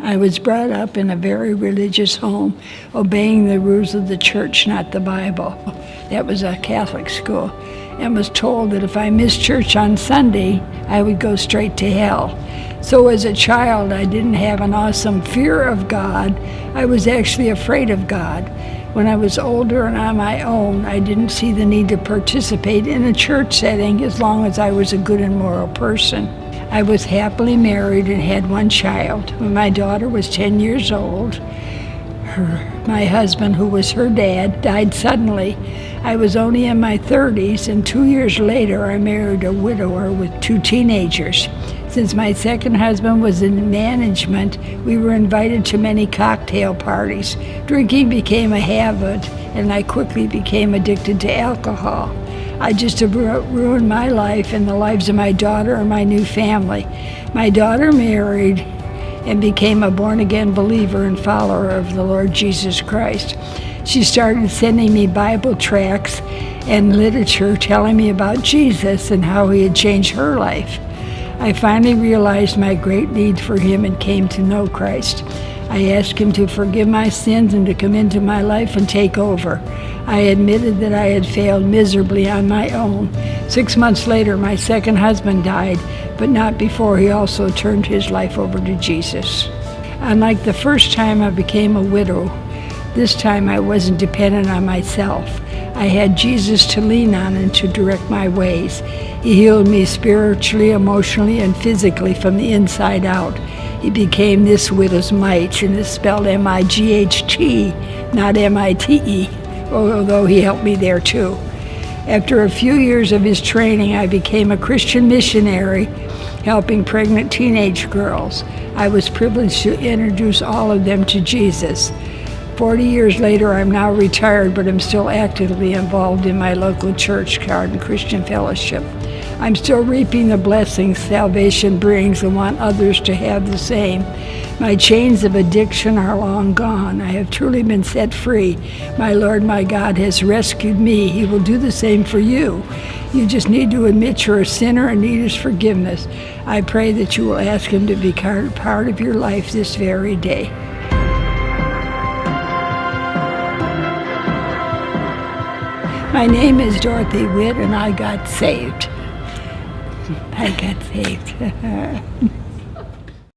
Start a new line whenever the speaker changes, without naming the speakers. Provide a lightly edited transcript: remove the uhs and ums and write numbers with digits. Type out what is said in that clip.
I was brought up in a very religious home, obeying the rules of the church, not the Bible. That was a Catholic school, and was told that if I missed church on Sunday, I would go straight to hell. So as a child, I didn't have an awesome fear of God. I was actually afraid of God. When I was older and on my own, I didn't see the need to participate in a church setting as long as I was a good and moral person. I was happily married and had one child. When my daughter was 10 years old, my husband, who was her dad, died suddenly. I was only in my 30s, and 2 years later, I married a widower with 2 teenagers. Since my second husband was in management, we were invited to many cocktail parties. Drinking became a habit, and I quickly became addicted to alcohol. I just ruined my life and the lives of my daughter and my new family. My daughter married and became a born-again believer and follower of the Lord Jesus Christ. She started sending me Bible tracts and literature telling me about Jesus and how he had changed her life. I finally realized my great need for him and came to know Christ. I asked him to forgive my sins and to come into my life and take over. I admitted that I had failed miserably on my own. 6 months later, my second husband died, but not before he also turned his life over to Jesus. Unlike the first time I became a widow, this time I wasn't dependent on myself. I had Jesus to lean on and to direct my ways. He healed me spiritually, emotionally, and physically from the inside out. He became this widow's mite, and it's spelled M-I-G-H-T, not M-I-T-E, although he helped me there too. After a few years of his training, I became a Christian missionary, helping pregnant teenage girls. I was privileged to introduce all of them to Jesus. 40 years later, I'm now retired, but I'm still actively involved in my local church, Garden Christian Fellowship. I'm still reaping the blessings salvation brings and want others to have the same. My chains of addiction are long gone. I have truly been set free. My Lord, my God, has rescued me. He will do the same for you. You just need to admit you're a sinner and need his forgiveness. I pray that you will ask him to be part of your life this very day. My name is Dorothy Witt, and I got saved. I got saved.